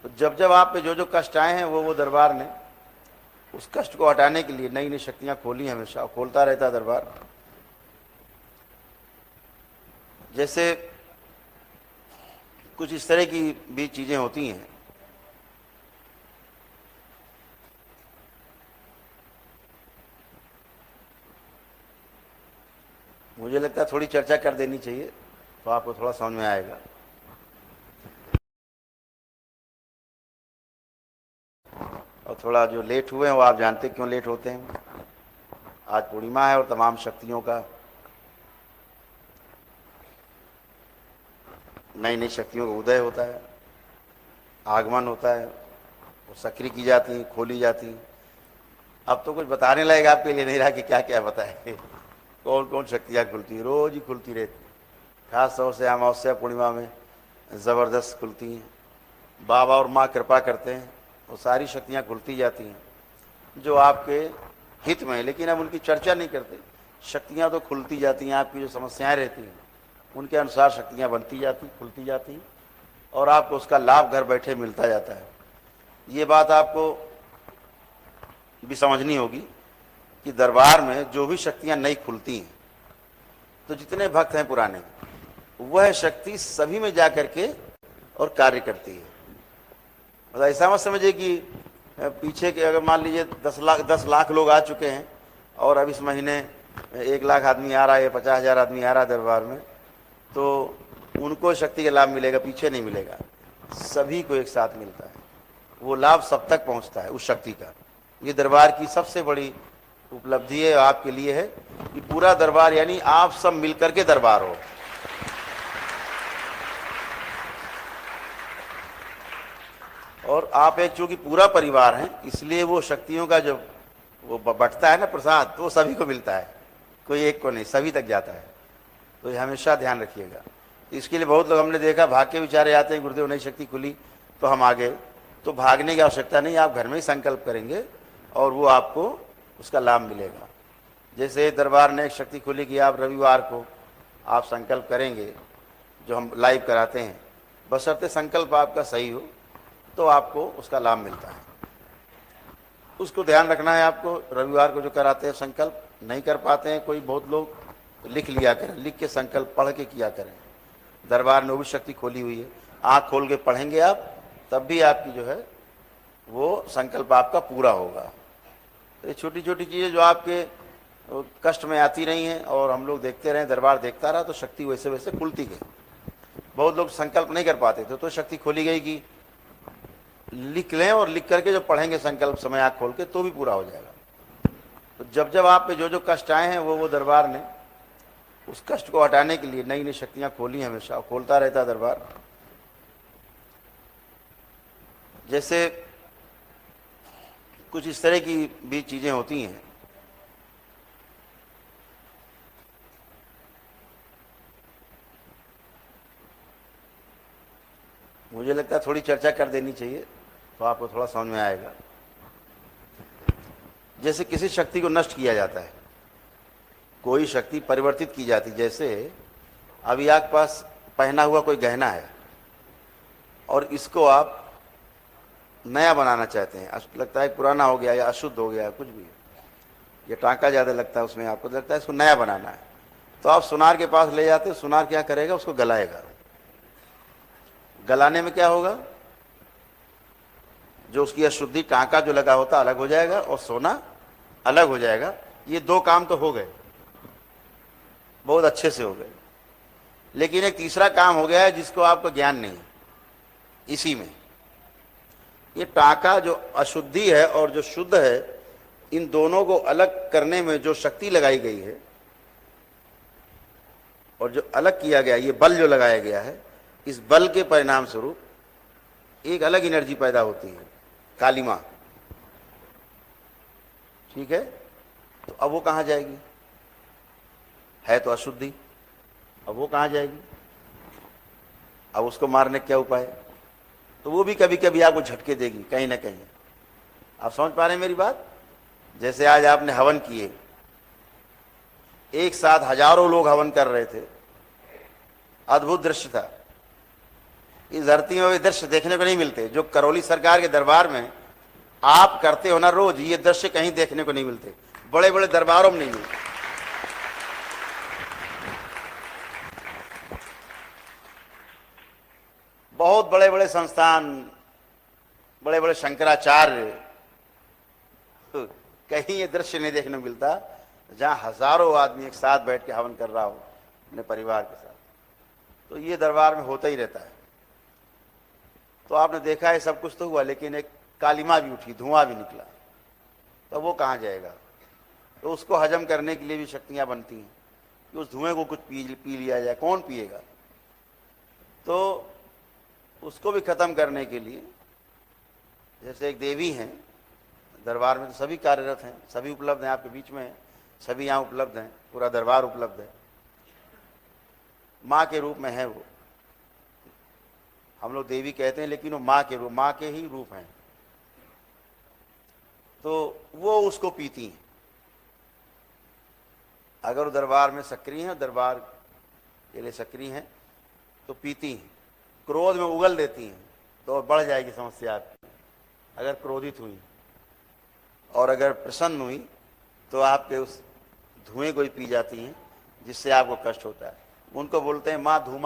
तो जब जब आप पे जो जो कष्ट आए हैं वो दरबार ने उस कष्ट को हटाने के लिए नई नई शक्तियां खोली, हमेशा खोलता रहता है दरबार। जैसे कुछ इस तरह की भी चीजें होती हैं। मुझे लगता है थोड़ी चर्चा कर देनी चाहिए तो आपको थोड़ा समझ में आएगा। और थोड़ा जो लेट हुए हैं वो आप जानते क्यों लेट होते हैं। आज पूर्णिमा है और तमाम शक्तियों का, नई नई शक्तियों का उदय होता है, आगमन होता है, वो सक्रिय की जाती हैं, खोली जाती हैं। अब तो कुछ बताने लायक आपके लिए नहीं रहा कि क्या क्या बताए। कौन कौन शक्तियाँ खुलती हैं, रोज ही खुलती रहती, खास तौर से अमावस्या पूर्णिमा में ज़बरदस्त खुलती हैं। बाबा और माँ कृपा करते हैं, वो सारी शक्तियाँ खुलती जाती हैं जो आपके हित में है। लेकिन अब उनकी चर्चा नहीं करते। शक्तियाँ तो खुलती जाती हैं, आपकी जो समस्याएं रहती हैं उनके अनुसार शक्तियाँ बनती जाती, खुलती जाती, और आपको उसका लाभ घर बैठे मिलता जाता है। ये बात आपको भी समझनी होगी कि दरबार में जो भी शक्तियाँ नई खुलती हैं तो जितने भक्त हैं पुराने, वह शक्ति सभी में जा करके और कार्य करती है। मतलब ऐसा मत समझिए कि पीछे के अगर मान लीजिए 10 लाख लोग आ चुके हैं और अब इस महीने 1 लाख आदमी आ रहा है, 50,000 आदमी आ रहा है दरबार में, तो उनको शक्ति का लाभ मिलेगा, पीछे नहीं मिलेगा, सभी को एक साथ मिलता है। वो लाभ सब तक पहुंचता है उस शक्ति का। ये दरबार की सबसे बड़ी उपलब्धि है, आपके लिए है कि पूरा दरबार यानी आप सब मिलकर के दरबार हो। और आप एक चूंकि पूरा परिवार हैं, इसलिए वो शक्तियों का जब वो बंटता है ना प्रसाद, तो वो सभी को मिलता है, कोई एक को नहीं, सभी तक जाता है। तो ये हमेशा ध्यान रखिएगा। इसके लिए बहुत लोग हमने देखा भाग के बेचारे आते हैं, गुरुदेव नई शक्ति खुली तो हम आ गए। तो भागने की आवश्यकता नहीं, आप घर में ही संकल्प करेंगे और वो आपको उसका लाभ मिलेगा। जैसे दरबार ने एक शक्ति खुली कि आप रविवार को आप संकल्प करेंगे, जो हम लाइव कराते हैं, बशर्ते संकल्प आपका सही हो तो आपको उसका लाभ मिलता है। उसको ध्यान रखना है आपको। रविवार को जो कराते हैं संकल्प, नहीं कर पाते हैं कोई बहुत लोग, तो लिख लिया करें, लिख के संकल्प पढ़ के किया करें। दरबार में वो भी शक्ति खोली हुई है, आँख खोल के पढ़ेंगे आप, तब भी आपकी जो है वो संकल्प आपका पूरा होगा। तो ये छोटी छोटी चीज़ें जो आपके कष्ट में आती रही हैं और हम लोग देखते रहे, दरबार देखता रहा, तो शक्ति वैसे वैसे खुलती गई। बहुत लोग संकल्प नहीं कर पाते थे, तो शक्ति खोली गई कि लिख लें, और लिख करके जो पढ़ेंगे संकल्प समय आँख खोल के, तो भी पूरा हो जाएगा। तो जब जब आप पे जो जो कष्ट आए हैं वो दरबार ने उस कष्ट को हटाने के लिए नई नई शक्तियाँ खोली, हमेशा खोलता रहता है दरबार। जैसे कुछ इस तरह की भी चीजें होती हैं। मुझे लगता है थोड़ी चर्चा कर देनी चाहिए तो आपको थोड़ा समझ में आएगा। जैसे किसी शक्ति को नष्ट किया जाता है, कोई शक्ति परिवर्तित की जाती, जैसे अभी आपके पास पहना हुआ कोई गहना है और इसको आप नया बनाना चाहते हैं, लगता है पुराना हो गया या अशुद्ध हो गया, कुछ भी, ये टांका ज़्यादा लगता है उसमें, आपको लगता है इसको नया बनाना है, तो आप सुनार के पास ले जाते हैं। सुनार क्या करेगा, उसको गलाएगा। गलाने में क्या होगा, जो उसकी अशुद्धि, टांका जो लगा होता अलग हो जाएगा और सोना अलग हो जाएगा। ये 2 काम तो हो गए, बहुत अच्छे से हो गए। लेकिन एक तीसरा काम हो गया है जिसको आपको ज्ञान नहीं। इसी में ये टांका जो अशुद्धि है और जो शुद्ध है, इन दोनों को अलग करने में जो शक्ति लगाई गई है और जो अलग किया गया, ये बल जो लगाया गया है, इस बल के परिणाम स्वरूप एक अलग एनर्जी पैदा होती है, कालिमा। ठीक है, तो अब वो कहां जाएगी, है तो अशुद्धि, अब वो कहां जाएगी, अब उसको मारने क्या उपाय। तो वो भी कभी कभी आपको झटके देगी कहीं ना कहीं। आप समझ पा रहे हैं मेरी बात। जैसे आज आपने हवन किए, एक साथ हजारों लोग हवन कर रहे थे, अद्भुत दृश्य था। इस धरती में वे दृश्य देखने को नहीं मिलते जो करौली सरकार के दरबार में आप करते हो ना रोज, ये दृश्य कहीं देखने को नहीं मिलते, बड़े बड़े दरबारों में नहीं मिलते। बहुत बड़े बड़े संस्थान, बड़े बड़े शंकराचार्य, कहीं ये दृश्य नहीं देखने को मिलता जहां हजारों आदमी एक साथ बैठ के हवन कर रहा हो अपने परिवार के साथ। तो ये दरबार में होता ही रहता है। तो आपने देखा है सब कुछ तो हुआ, लेकिन एक कालिमा भी उठी, धुआं भी निकला, तो वो कहाँ जाएगा? तो उसको हजम करने के लिए भी शक्तियां बनती हैं कि उस धुएं को कुछ पी लिया जाए। कौन पिएगा? तो उसको भी खत्म करने के लिए, जैसे एक देवी हैं दरबार में, तो सभी कार्यरत हैं, सभी उपलब्ध हैं, आपके बीच में हैं, सभी यहाँ उपलब्ध हैं, पूरा दरबार उपलब्ध है। माँ के रूप में है वो, हम लोग देवी कहते हैं लेकिन वो माँ के रूप, माँ के ही रूप हैं। तो वो उसको पीती हैं। अगर वो दरबार में सक्रिय हैं, दरबार के लिए सक्रिय हैं, तो पीती हैं। क्रोध में उगल देती हैं तो बढ़ जाएगी समस्या आपकी। अगर क्रोधित हुई और अगर प्रसन्न हुई तो आपके उस धुएं को ही पी जाती हैं, जिससे आपको कष्ट होता है। उनको बोलते हैं माँ धूमा।